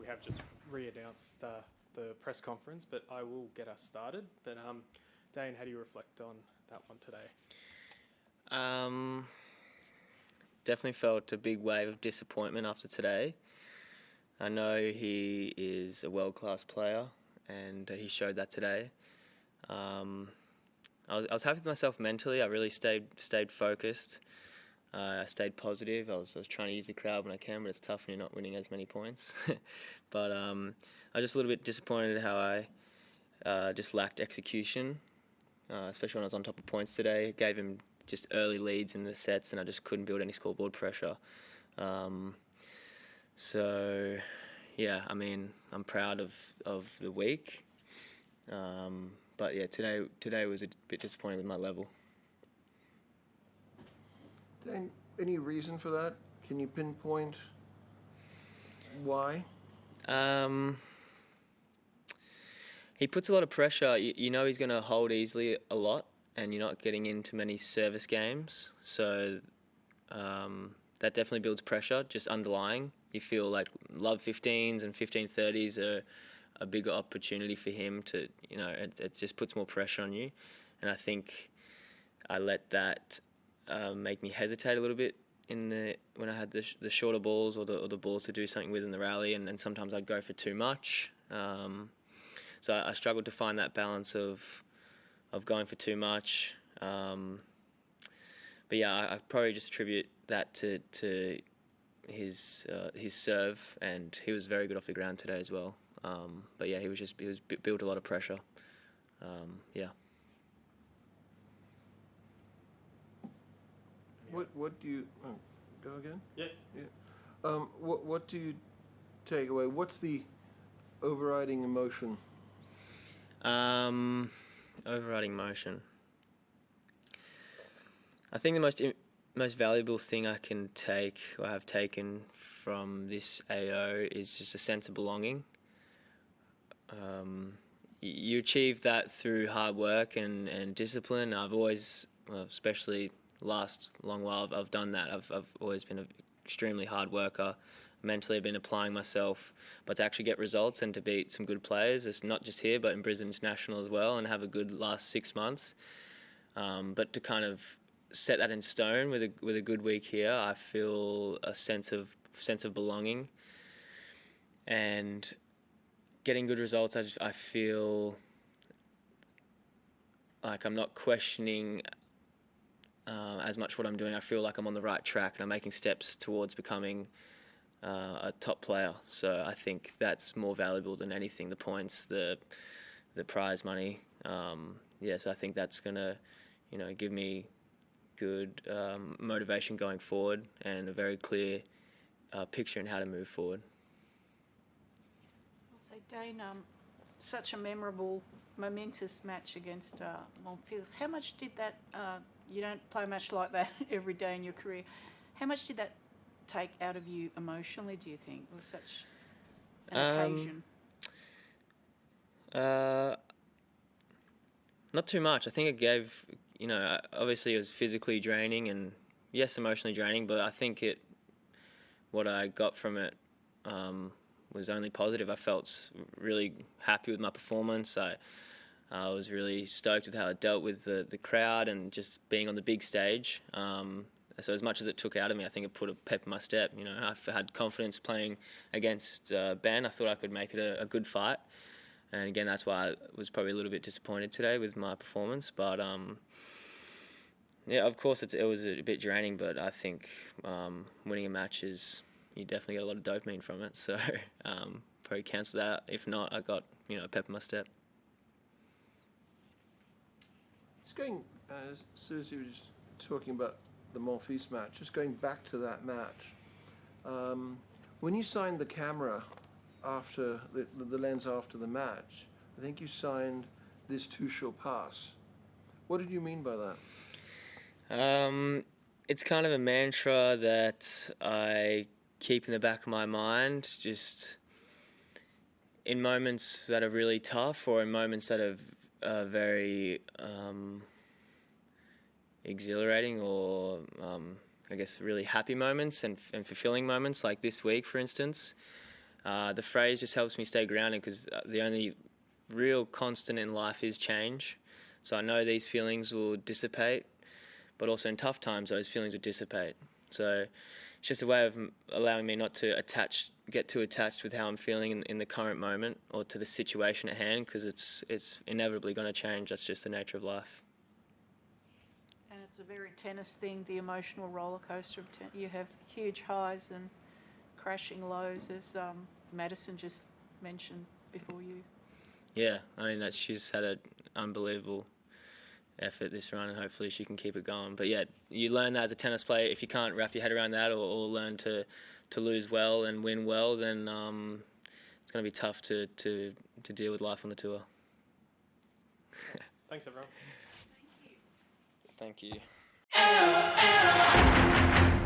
have just re-announced the press conference, but I will get us started. But Dane, how do you reflect on that one today? Definitely felt a big wave of disappointment after today. I know he is a world-class player, and he showed that today. I was happy with myself mentally. I really stayed focused. I stayed positive. I was trying to use the crowd when I can, but it's tough when you're not winning as many points. But I was just a little bit disappointed how I just lacked execution, especially when I was on top of points today. Gave him just early leads in the sets, and I just couldn't build any scoreboard pressure. So, yeah, I mean, I'm proud of the week. But yeah, today was a bit disappointing with my level. Dane, any reason for that? Can you pinpoint why? He puts a lot of pressure. You know he's going to hold easily a lot, and you're not getting into many service games. So that definitely builds pressure, just underlying. You feel like love 15s and 15-30s are a bigger opportunity for him to, it just puts more pressure on you. And I think I let that make me hesitate a little bit when I had the shorter balls or the balls to do something with in the rally, and sometimes I'd go for too much. So I struggled to find that balance of going for too much. But yeah, I probably just attribute that to his serve, and he was very good off the ground today as well. But yeah, he was built a lot of pressure. Yeah. What do you go again? Yeah. What do you take away? What's the overriding emotion? Overriding emotion. I think the most valuable thing I can take, or have taken from this AO, is just a sense of belonging. You achieve that through hard work and discipline. I've always, especially last long while, I've done that. I've always been an extremely hard worker. Mentally, I've been applying myself, but to actually get results and to beat some good players, it's not just here, but in Brisbane International as well, and have a good last 6 months. But to kind of set that in stone with a good week here, I feel a sense of belonging, and getting good results. I feel like I'm not questioning as much what I'm doing. I feel like I'm on the right track, and I'm making steps towards becoming a top player. So I think that's more valuable than anything. The points, the prize money. So I think that's gonna, give me good motivation going forward, and a very clear picture in how to move forward. So Dane, such a memorable, momentous match against Monfils. How much did that? You don't play a match like that every day in your career. How much did that take out of you emotionally, do you think, with such an occasion? Not too much. I think it gave, obviously it was physically draining and, yes, emotionally draining, but I think what I got from it was only positive. I felt really happy with my performance. I was really stoked with how I dealt with the crowd and just being on the big stage. So as much as it took out of me, I think it put a pep in my step. I had confidence playing against Ben. I thought I could make it a good fight. And again, that's why I was probably a little bit disappointed today with my performance. But yeah, of course it was a bit draining, but I think winning a match you definitely get a lot of dopamine from it. So probably cancel that. If not, I got a pep in my step. Just going, as Susie was talking about the Monfils match, just going back to that match, when you signed the camera after the lens after the match, I think you signed "This too shall pass." What did you mean by that? It's kind of a mantra that I keep in the back of my mind, just in moments that are really tough, or in moments that are very exhilarating, or I guess really happy moments and fulfilling moments, like this week, for instance. The phrase just helps me stay grounded because the only real constant in life is change. So I know these feelings will dissipate, but also in tough times, those feelings will dissipate. So it's just a way of allowing me not to get too attached with how I'm feeling in the current moment or to the situation at hand, because it's inevitably going to change. That's just the nature of life. And it's a very tennis thing, the emotional roller coaster of tennis. You have huge highs and crashing lows, as Madison just mentioned before you. Yeah, I mean, she's had an unbelievable effort this run, and hopefully she can keep it going. But yeah, you learn that as a tennis player. If you can't wrap your head around that, or learn to lose well and win well, then it's going to be tough to deal with life on the tour. Thanks, everyone. Thank you. Thank you.